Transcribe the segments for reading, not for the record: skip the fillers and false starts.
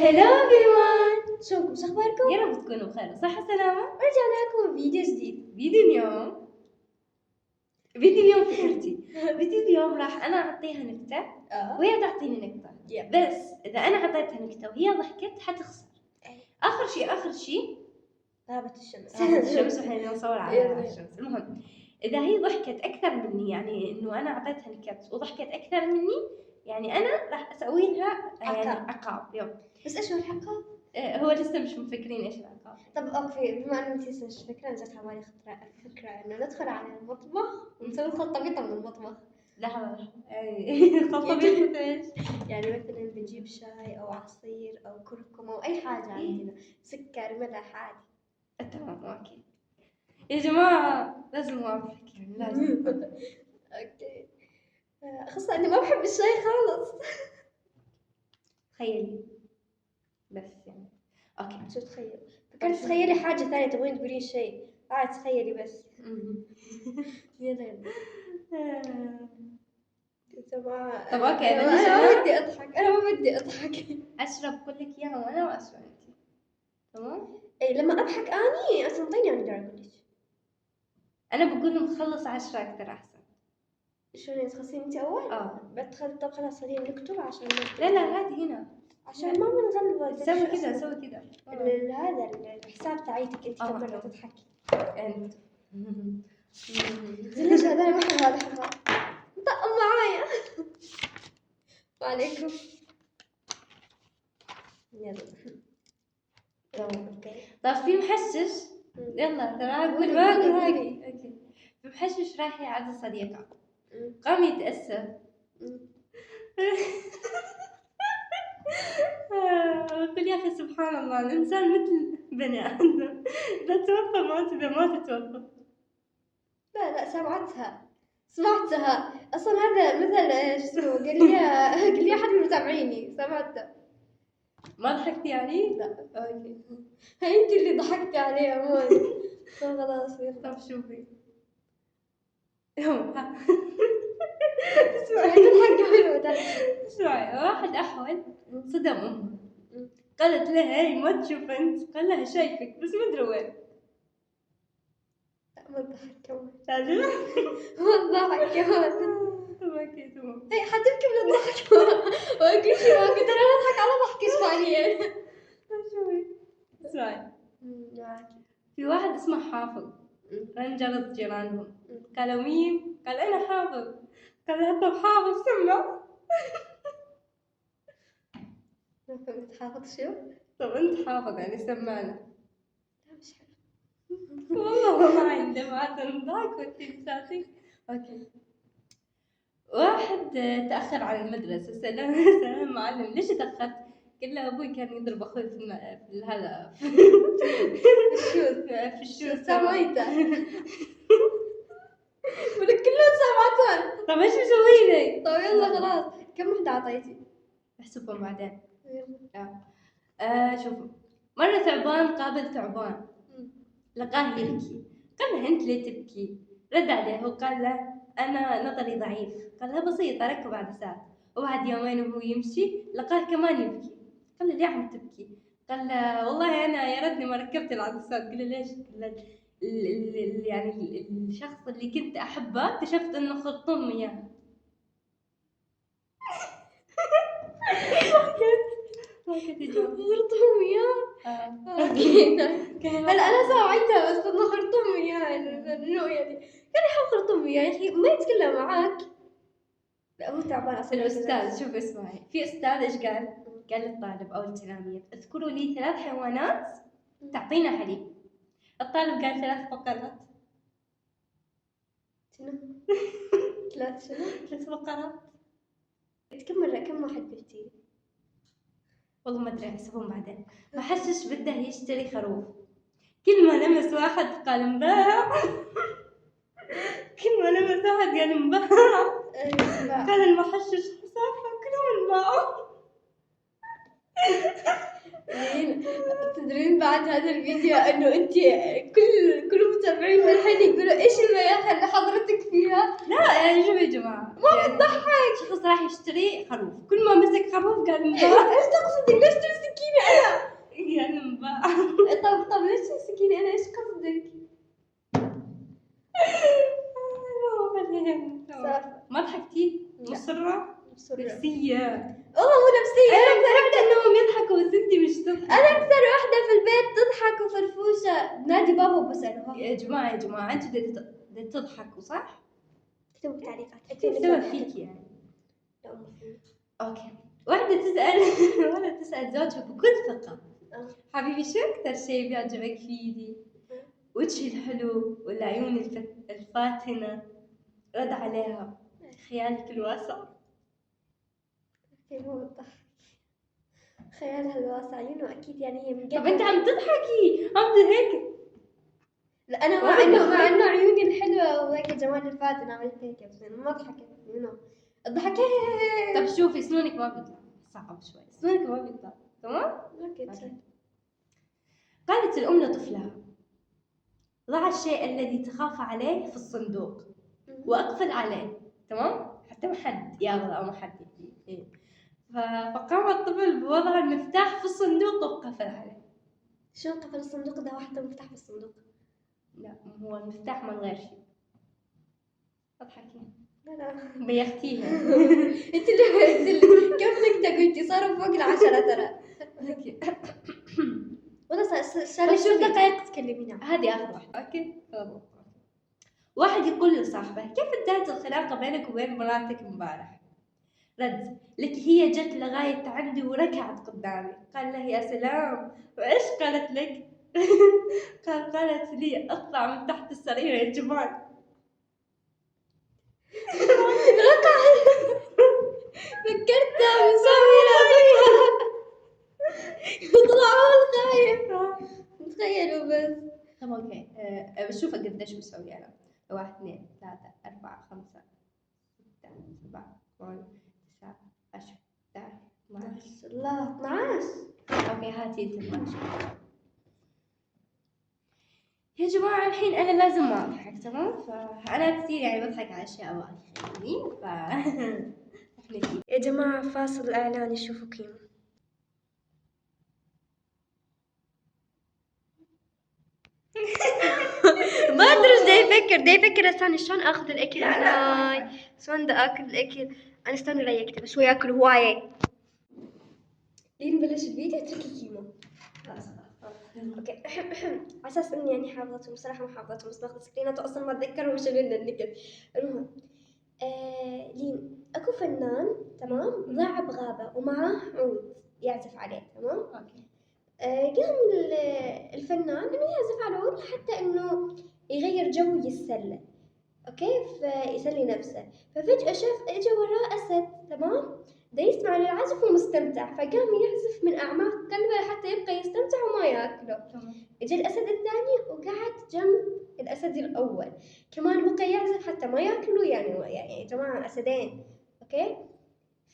هلو everyone، شلونكم؟ شو اخباركم؟ يا رب تكونوا بخير وصحة سلامة. رجعنا لكم فيديو جديد. فيديو اليوم فكرتي فيديو اليوم راح انا اعطيها نكتة وهي تعطيني نكتة. بس اذا انا اعطيتها نكتة وهي ضحكت حتخسر. اخر شيء غابت الشمس. واحنا نصور على الشمس. المهم اذا هي ضحكت اكثر مني، يعني انه انا اعطيتها نكت وضحكت اكثر مني، يعني انا راح اسوي لها يعني عقاب. يلا بس ايش هو العقاب؟ هو لسه مش مفكرين ايش العقاب. طب اوكي، بما ان انتي لسه فكرة جت على بالي فكرة انه ندخل على المطبخ ونسوي خلطبيطة من المطبخ. لحظة يعني خلطبيطة ايش؟ يعني مثلا بنجيب شاي او عصير او كركم او اي حاجة عندنا، سكر ملح عادي. تمام اوكي يا جماعة، لازم اوافق يعني لازم. اوكي، خاصة اني ما بحب الشاي خالص. تخيلي بس يعني اوكي. شو تخيل؟ فكرت تخيلي حاجة ثانية تبغين تقولين شيء. تخيلي بس. يلا طب اوكي انا ما بدي اضحك. اشرب كل لك اياها وانا واشرب انت. تمام. اي لما اضحك اني اصلا طيني انا داير اقول لك. انا بقول لهم خلص 10 اكثر احسن. شلون تخلصين انت اول؟ بدخل. طب خلاص خلينا نكتب عشان لا هذه هنا عشان ما بنغلب. سوي كذا هذا الحساب تاعيتك انت كم مرة تضحكي انت. ليش هذا ما احب هذا الحوار. طقم معايا. وعليكم. يلا طب في محشش. يلا ترى اقول ما اقول هاي. اوكي. في محشش راح يعزي صديقه، قام يتأسف. قل يا اخي سبحان الله، الانسان مثل بني ادم، اذا توفى مات اذا ما تتوفى. لا سمعتها اصلا. هذا مثل شو اسمه، قال لي احد من متابعيني سمعته. ما ضحكتي يعني؟ لا اوكي. هاي انت اللي ضحكتي عليها مو خلاص. طب شوفي. اسمعي، واحد احول صدم امه، قالت له هاي ما تشوف انت، قال لها شايفك بس ما ادري وين. ما تضحك كمان. لازم ما تضحك كمان. اوكي تمام. هي حتبكي من الضحك. واقول شيء ما كنت انا اضحك على ضحك اسبانيا. شوي اسمعي. في واحد اسمه حافظ، رنجرت جيرانهم، قالوا مين؟ قال انا حافظ. قال لها طب حافظ سمع. ما فهمت حافظ شو؟ طب انت حافظ يعني سمعنا. لا مش حلو. والله ما عندي بعد نضحك وانتي مساعدين. اوكي. واحد تأخر على المدرسة، سلام معلم ليش تأخرت؟ قال له أبوي كان يضرب أخوي في هذا في الشوز سمعته. ولك كلهم سمعتهم. طب ايش مسوي لي؟ طب يلا خلاص، كم وحدة عطيتي؟ احسبهم بعدين. شوف، مرة ثعبان قابل ثعبان، لقاه يبكي، قال له أنت ليه تبكي؟ رد عليه وقال له أنا نظري ضعيف. قال له بسيطة ركب عدسات. وبعد يومين وهو يمشي لقاه كمان يبكي، قال له ليه عم تبكي؟ قال له والله أنا يا ريتني ما ركبت العدسات. قال له ليش؟ قال له يعني الشخص اللي كنت أحبه اكتشفت إنه خرطوم مياه. خرطوم مياه. اوكي. هلا انا سمعتها بس انه خرطوم مياه انه يعني كان يحب خرطوم مياه يا اخي ما يتكلم معاك. لا هو تعبان اصلا. الأستاذ شوف اسمعي، في أستاذ إيش قال؟ قال للطالب أو التلاميذ اذكروا لي 3 حيوانات تعطينا حليب. الطالب قال 3 بقرات. شنو؟ 3 شنو؟ 3 بقرات. كم واحد قلتي؟ والله ما ادري احسبهم بعدين. ما حسش بده يشتري خروف، كل ما لمس واحد قال انباع. كل ما لمس واحد قال انباع. قال المحشش حسافة كلهم انباعوا. تدرين بعد هذا الفيديو انه انت كل متابعين الحين يقولوا ايش المياخ اللي حضرتك فيها؟ لا يعني شوفوا يا جماعه، ما بتضحك. شخص راح يشتري خروف، كل ما مسك خروف قال انباع. ايش تقصدي؟ ليش تمسكيني الجواب وبسأله. يا جماعة أنتوا بدكم تضحكوا صح؟ اكتبوا بالتعليقات. أكيد السبب فيك يعني. لا أم فيني. أوكي. واحدة تسأل زوجها بكل ثقة، حبيبي شو أكثر شيء بيعجبك فيني؟ وجهي الحلو ولا عيوني الفاتنة؟ رد عليها خيالك الواسع. كيف هو الضحك؟ خيالها الواسع عيونه أكيد يعني هي من طب أنت عم تضحكي هيك. لا أنا مع إنه عيوني الحلوة وهيك جمال الفاتن عملت هيك بس أنا ما ضحكت منه. الضحك طب شوفي سنونك ما بيطلع، صعب شوي سنونك ما بيطلع. تمام؟ أوكي. قالت الأم لطفلها ضع الشيء الذي تخاف عليه في الصندوق وأقفل عليه. تمام؟ حتى ما حد ياخذ أو ما حد إيه. فقام الطفل بوضع المفتاح في الصندوق وقفل عليه. شو قفل الصندوق ده واحدة مفتاح في الصندوق؟ لا هو المفتاح من غير شيء. اضحكي. لا بيختيها. انت اللي كيف بدك قلتي صاروا فوق 10 ترى. والله صار لي شو دقائق تكلمينا. هذه اخر واحدة. اوكي. واحد يقول لصاحبه كيف انتهت الخناقة بينك وبين مراتك امبارح؟ رد لك هي جت لغاية عندي وركعت قدامي. قال له يا سلام وايش قالت لك؟ قالت لي اطلع من تحت السرير يا جمال. ركع. فكرتها مسوي فيها وطلعوا الخايف. تخيلوا بس. طب اوكي بشوف قديش مسوي انا. 1 2 3 4 5 6 7 8 9 10 11 12. الله 12. اوكي هاتي انت 12. يا جماعة الحين أنا لازم ما أضحك تمام؟ فأنا كثير يعني بضحك على أشياء بايخة يعني يا جماعة فاصل إعلاني شوفوا كيمو. ما أدري إيش دا يفكر استنى شلون آخذ الأكل أنا شلون دا آكل الأكل أنا استنى لا يكتب شوي ياكل هواية. لين نبلش الفيديو اتركي كيمو. اوكي على اساس اني يعني حافظتهم صراحه ما حافظتهم بس باخذ سكرينات واصلا ما اتذكرهم شنو النكت. المهم لين اكو فنان تمام ضاع بغابه ومعاه عود يعزف عليه تمام. اوكي. قام الفنان انه يعزف على العود لحتى انه يغير جو ويتسلى. اوكي فيسلي نفسه. ففجأة شاف اجى وراه اسد تمام دا يسمع للعزف ومستمتع فقام يعزف من اعماق قلبه حتى يبقى يستمتع وما ياكله. اجى الاسد الثاني وقعد جنب الاسد الاول كمان بقى يعزف حتى ما ياكلوا يعني يا جماعه اسدين. اوكي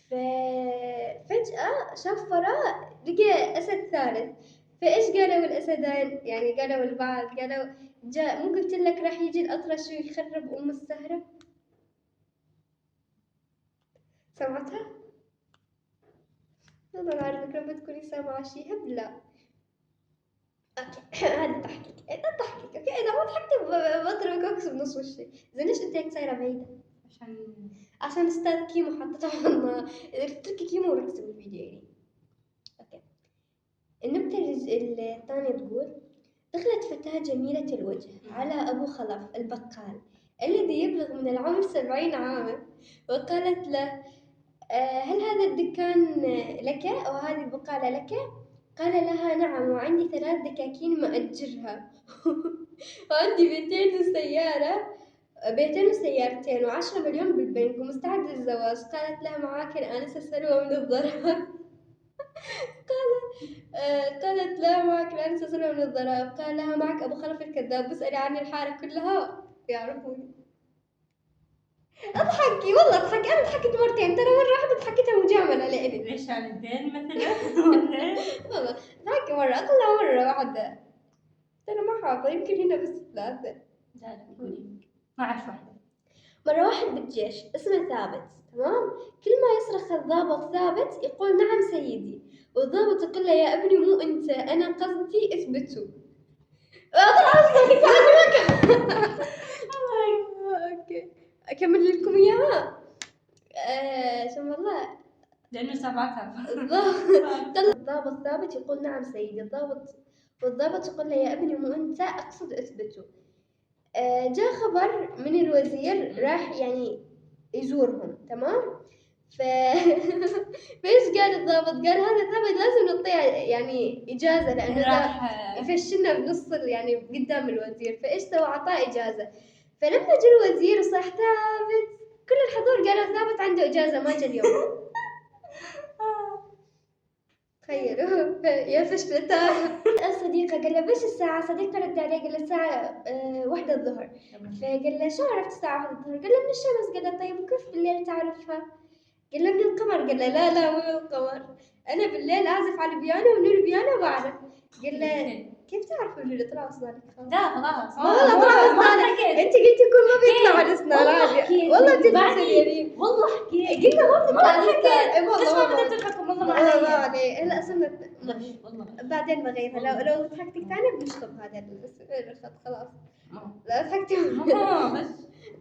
ففجأة شاف وراه لقى اسد ثالث. فايش قالوا الاسدين يعني قالوا البعض قالوا جاء مو قلت لك راح يجي الاطرش ويخرب ام السهره. سمعتها؟ والله ما أعرف لما تكوني سامعة شي هبلة. أوكي هذا ضحكك ضحكك. أوكي إذا ما ضحكتي بضربك أكس بنص وشي. زين ليش أنت هيك صايرة بعيدة؟ عشان أستاذ كيمو حطيتها عنا. تركي كيمو وركزي بالفيديو يعني. أوكي النكتة الثانية تقول دخلت فتاة جميلة الوجه على أبو خلف البقال الذي يبلغ من العمر 70 عاما وقالت له هل هذا الدكان لك أو هذه البقالة لك؟ قال لها نعم وعندي 3 دكاكين مأجرها وعندي بيتين وسيارتين و10 مليون بالبنك ومستعد للزواج. قالت له معاك الآنسة سلوى من الضرائب. قالت لا معك الآنسة سلوى من الضرائب. قال لها معك أبو خلف الكذاب واسألي عن الحارة كلها يعرفوني. اضحكي والله اضحكي. انا ضحكت مرتين ترى مرة واحدة ضحكتها مجاملة لإلي. ليش عندين مثلا؟ والله ضحكي مرة أقلها مرة واحدة ترى ما حافظة يمكن هنا بس 3. لا قولي ما أعرف واحدة. مرة واحد بالجيش اسمه ثابت تمام كل ما يصرخ الضابط ثابت يقول نعم سيدي والضابط يقول له يا ابني مو انت انا قصدي اثبتوا. طبعا اوكي اكمل لكم اياها. شو والله لأنه سبعتها. الضابط ثابت يقول نعم سيدي. الضابط والضابط يقول له يا ابني مو أنت، أقصد أثبته. جاء خبر من الوزير راح يعني يزورهم، تمام. ف فايش قال الضابط؟ قال هذا الثبت لازم نعطيه يعني إجازة، لأنه ده راح يفشلنا بنص يعني قدام الوزير. فايش سوى؟ أعطاه إجازة. فلما جاء الوزير وصاح ثابت، كل الحضور قالوا ثابت عنده إجازة ما جاء اليوم. تخيلوا يا فشلتها. الصديقة قال له بيش الساعة؟ صديقة رد عليه قال له الساعة 1 الظهر. فقال له شو عرفت الساعة 1 الظهر؟ قال له من الشمس. قال له طيب وكيف بالليل تعرفها؟ قال له من القمر. قال له لا مو من القمر، أنا بالليل أعزف على البيانو ومن البيانو بعرف. قال له كيف تعرف إنه طلع أسنانك خلاص؟ لا خلاص ما والله طلع أسنانك. أنت قلتي كل ما بيطلع على أسنان عادي. والله أنت تحسبيني. والله حكيت قلنا ما بتطلع على حكيت. أسنان. ليش والله ما بدك تضحكوا والله ما والله علي؟ عليه. هلا صرنا غش والله. بعدين بغيرها. لو ضحكتك ثاني بنشطب هذا الخط خلاص. لا ضحكتي بس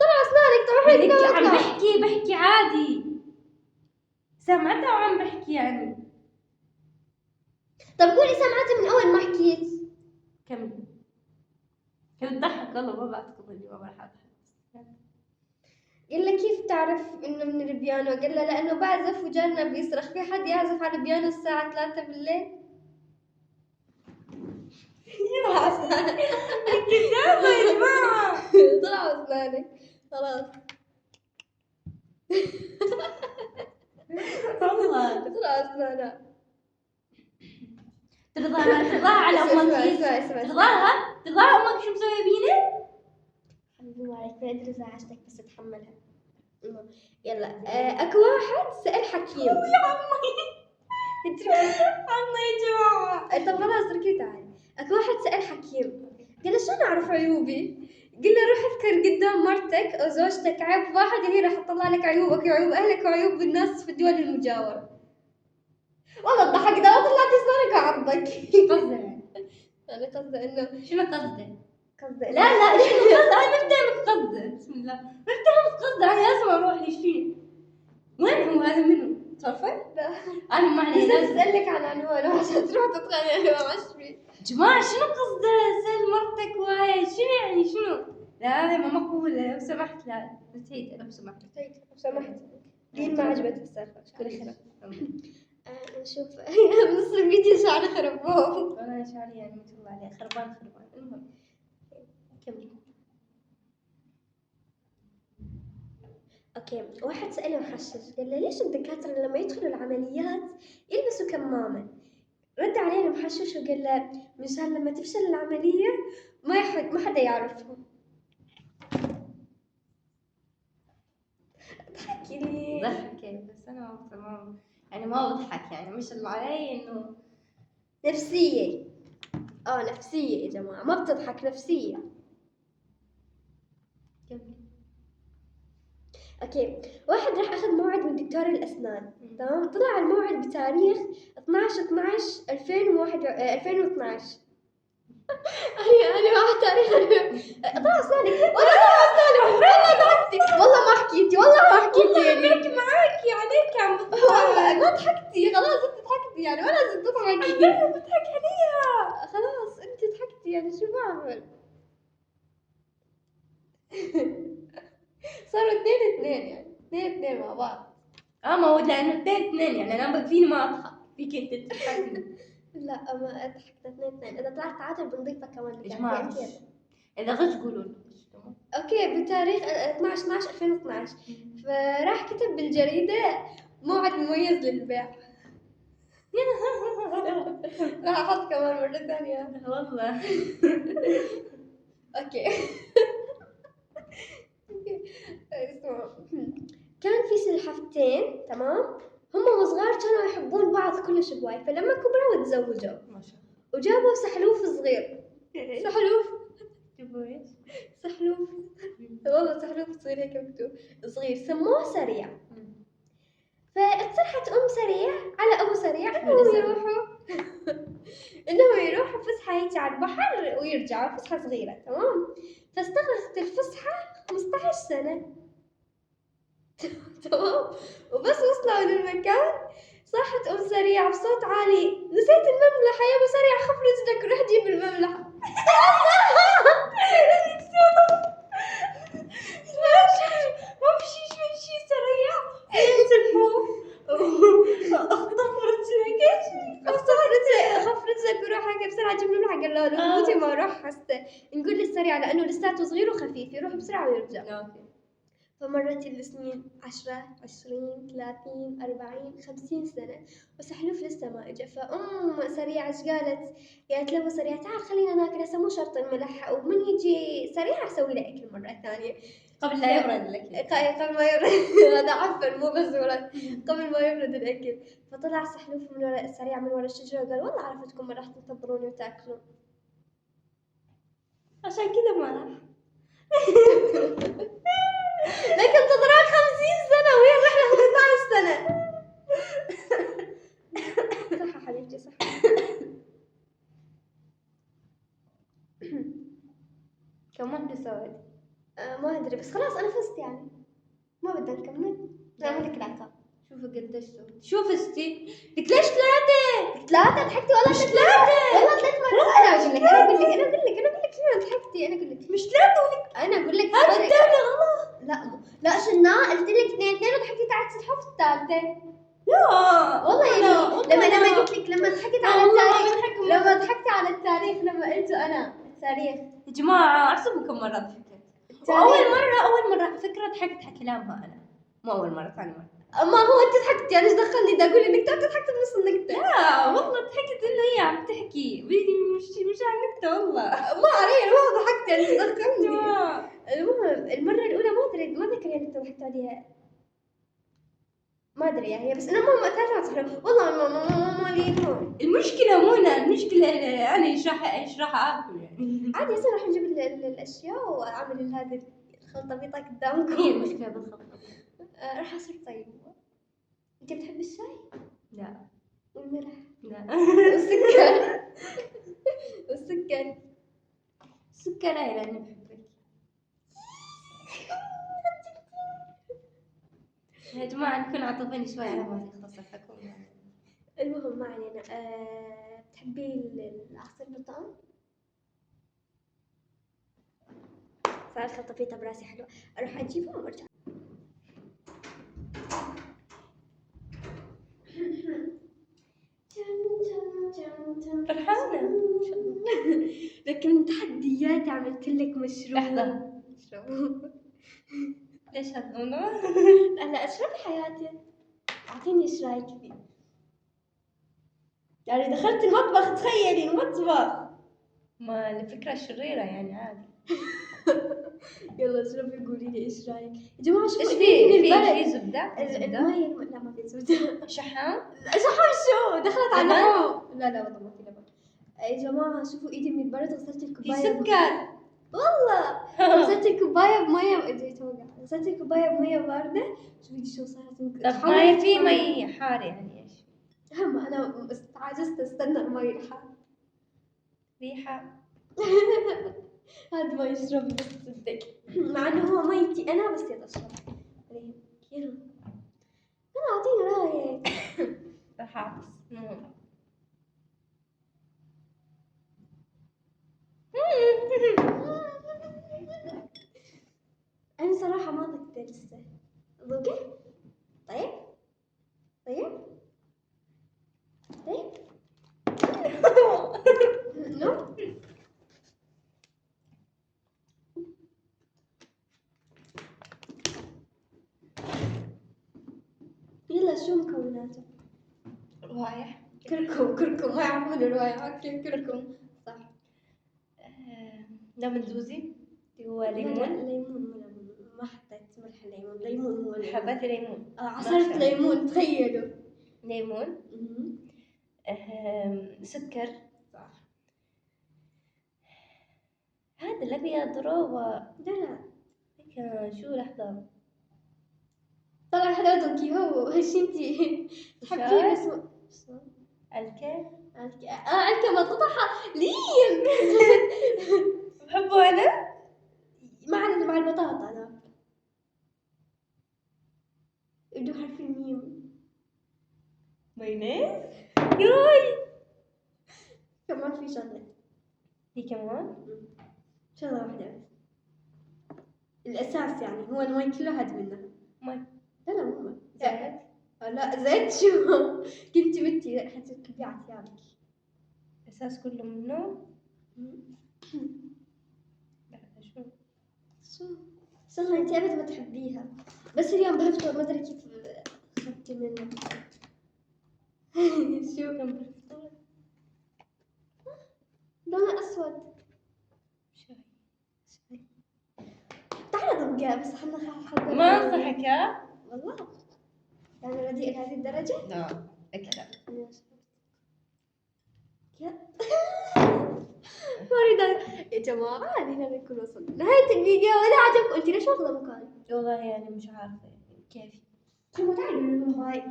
طلع أسنانك. طبعا لك عم بحكي عادي، سمعتها وعم بحكي يعني. طب قولي سمعتي من أول ما حكيت. كمل. كنت ضحك والله ما بعتقد اني ما راح اضحك. قال له كيف تعرف إنه من البيانو؟ قال له لأنه بعزف وجارنا بيصرخ. في حد يعزف على البيانو الساعة 3 بالليل؟ طلع أسنانك. كتابة يا جماعة. طلع أسنانك خلاص. والله طلع أسنانك. ترضاها على امك. ترضاها امك شو مسويه بينا؟ حبيبي ما عليك، ما أدري إذا عشتك بس أتحملها. يلا أكو واحد سأل حكيم. يا عمي عمي يا جماعة. طب خلاص اتركي تعالي. أكو واحد سأل حكيم قال له شو نعرف عيوبي؟ قل له روح اذكر قدام مرتك أو زوجتك عيب واحد هي راح تطلع لك عيوبك وعيوب أهلك وعيوب الناس في الدول المجاورة. والله الضحك ده طلعت أسنانك وعضك. قصده أنا قصده إنه شنو قصده؟ قصده لا شنو قصده؟ انا ما فهمت قصده. بسم الله ما فهمت قصده. انا لازم اروح لشين. وين هو هذا منو؟ تعرفه؟ لا انا ما علي بس لازم أسألك عن عنوانه عشان تروح تتخانق مع عشري. جماعة شنو قصده؟ سأل مرتك وهاي شنو يعني شنو؟ لا هذا ما مقولة لو سمحت. لا نسيت لو سمحت. لو سمحت دين ما عجبتك السالفة. كل خير. نشوف نص الفيديو شعري خربوه. انا شعري يعني ما شاء الله عليه خربان. المهم كمل. اوكي واحد سأله محشش قال له ليش الدكاترة لما يدخلوا العمليات يلبسوا كمامة؟ رد عليه المحشش وقال له مشان لما تفشل العملية ما حدا يعرفهم. ضحكي لي. ضحكي بس انا ما يعني ما بضحك يعني مش اللي علي انه نفسية. نفسية يا جماعة ما بتضحك نفسية. اوكي واحد راح اخذ موعد من دكتور الاسنان، تمام. طلع الموعد بتاريخ 12/12/2012. انا مع تاريخ. طلع اسنانك. والله ضحكتي. والله ما حكيتي. يعني بحكي معك عليك عم والله ما ضحكتي. خلاص انت ضحكتي يعني ولا لازم تضحكي. بضحك عليها. خلاص انت ضحكتي يعني شو بعمل. صاروا 2-2 يعني 2-2 مع بعض. ما هو لانه 2-2 يعني انا فيني ما اضحك فيك انت تضحكني. لا ما ضحكنا 2-2. اذا طلعت تعادل بنضيفها كمان. يا جماعة اذا غش قولوا لي. اوكي بتاريخ 12/12/2012 فراح كتب بالجريدة موعد مميز للبيع. راح احط كمان مرة ثانية والله. اوكي. اسمعوا كان في سلحفتين، تمام. هم وصغار كانوا يحبون بعض كلش هواي. فلما كبروا وتزوجوا ما شاء الله. وجابوا سحلوف صغير. سحلوف جابوا ايش؟ سحلوف. والله سحلوف صغير هيك مكتوب صغير. سموه سريع. فاقترحت سريع على ابو سريع انهم يروحوا فسحه هيك على البحر ويرجعوا فسحه صغيره، تمام. فاستغرقت الفسحه 15 سنه. تمام. وبس وصلوا للمكان صاحت سريع بصوت عالي نسيت المملحه يا ابو سريع خف رجلك وروح جيب اجيب له الحق قال له اخوتي ما اروح نقول للسريع لانه لساته صغير وخفيف يروح بسرعه ويرجع. اوكي. فمرت السنين 10 20 30 40 50 سنة وسحلوف لسه ما اجى. فأم سريعة ايش قالت؟ قالت له سريعة تعال خلينا ناكل هسه مو شرط الملح ومن يجي سريعة اسوي له اكل مرة ثانية قبل لا يبرد الاكل. قبل ما يبرد هذا عفوا مو بس ولد قبل ما يبرد الاكل. فطلع سحلوف من ورا سريعة من ورا الشجرة وقال والله عرفتكم ما راح تنتظروني وتاكلون. عشان كذا ما راح. لكن انتظرها 50 سنة وهي الرحلة 15 سنة. صح حبيبتي صح. كم واحدة سويت؟ ما ادري بس خلاص انا فزت يعني ما بدنا نكمل نعمل لك العقاب. شوفوا قديش سويت. شوف استي لك ليش 3؟ 3 ضحكتي والله 3 والله 3 مرات. انا اقول لك شنو ضحكتي. انا اقول لك مش 3 ولك. انا اقول لك هذا الثاني غلط. لا شنو قلت لك 2 وضحكتي تعال تسحب في الثالثة. لا والله يعني لما قلت لك لما ضحكت على التاريخ لما ضحكت على التاريخ لما قلت انا التاريخ يا جماعة احسبوا كم مرة ضحكت. أول مرة على فكرة ضحكت على كلامها أنا. مو أول مرة، ثاني مرة. ما هو انت ضحكتي انا ايش دخلني دا اقول النكته انت ضحكت بنص النكته. لا والله ضحكت إنه هي عم تحكي مش عن نكتة والله. ما علي انا ما ضحكت يعني ايش دخلني. جماعة المهم المره الاولى ما ذكر يعني انت ضحكت عليها ما ادري يا هي بس انا ما تعرف صح والله ما لي المشكلة مو أنا، المشكلة أنا إيش راح آكل يعني. عادي هسه راح نجيب الاشياء واعمل هذه الخلطه بيضه قدامكم. هي المشكلة بالخلطة. راح اصير طيب. انت بتحب الشاي؟ لا والملح لا. والسكر والسكر سكر لا لأني بحبك. يا جماعة نكون عاطفين شوي على ما يخلص الحكم. المهم ما علينا. بتحبي العصير برتقال؟ صار خطفيتها براسي حلوة اروح اجيبهم وارجع. فرحانة. لكن تحديات عملت لك مشروب. لحظة. اشربوا. ليش هالظنون؟ لا اشربي حياتي اعطيني ايش رايك فيه. يعني دخلت المطبخ تخيلي المطبخ. ما الفكرة شريرة يعني عادي. يلا اشربي قولي لي ايش رايك يا جماعه. شوفوا ايش في في زبدة؟ الماي لا ما في زبده. شحام؟ شحام شو دخلت على لبن؟ اللحوم. لا والله ما في لبن. يا جماعه شوفوا ايدي من البرد غسلت في الكوبايه سكر. والله غسلت الكوبايه بميه اجي توقع. غسلت الكوبايه بميه بارده. شوفي شو صارت طب ماي في مي حار يعني ايش؟ هم انا عجزت استنى المي الحار. ريحة. هذا ما يشرب بس صدق مع انه هو ميتي انا بس يلا اشرب. يلا اعطيني رايك. رح المهم. انا صراحه ما ذقت لسه. ذوقي طيب طيب طيب. نو يلا شو مكوناته؟ روايح. كركم ما يعرفون الروايح. كركم صح. ليمون زوزي اللي هو لا ليمون. ليمون مو ليمون ما حطيت ملح ليمون هو ليمون. حبات ليمون. عصرت ليمون تخيلوا. ليمون. سكر. صح. هذا الأبيض روبا. لا شو لحظة. طلع حلاوتك هو هش انتي تحبين اسمه الكا. الكا بطاطا لين. بحبه أنا. مع البطاطا لا بدو حرف الميم. مايونيز. ياي. كمان في شغلة. في كمان. شغلة واحدة بس الأساس يعني هو الماي كله هاد منه. ماي. لا مو ماي. زيت. لا زيت شو كنتي بنتي حتى تكبي على ثيابك. الأساس كله منه. لا شو والله انت ابد ما تحبيها، بس اليوم بهفطر ما ادري كيف اخذتي منها. شو كان بالفطور؟ لونه اسود. شاي. تعال ذوقها بس احنا حلقة ما انصحك يا والله. يعني رديء لهذه الدرجة؟ لا أكثر. يا مريضة يا جماعة، علينا نكون وصلنا نهاية الفيديو. إذا عجبكم أنت ليش واخذة مكان؟ والله يعني مش عارفة كيف. كم تعالوا لهم باي.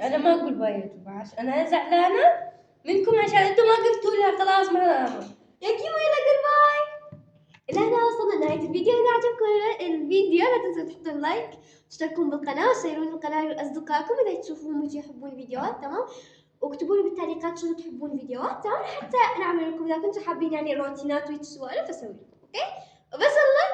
أنا ما أقول باي يا جماعة عشان أنا زعلانة منكم عشان أنتم ما قلتوا لها خلاص ما. يا كيمو يلا قول باي. إلى هنا وصلنا لنهاية الفيديو. إذا عجبكم الفيديو لا تنسوا تحطوا لايك، تشتركون بالقناة وتشيرون القناة لأصدقائكم إذا تشوفون يحبون الفيديوات. تمام، واكتبوا لي بالتعليقات شنو تحبون الفيديوهات. تمام، حتى نعمل لكم إذا كنتم حابين يعني روتينات وسوالف أسوي لكم. أوكي، وبس الله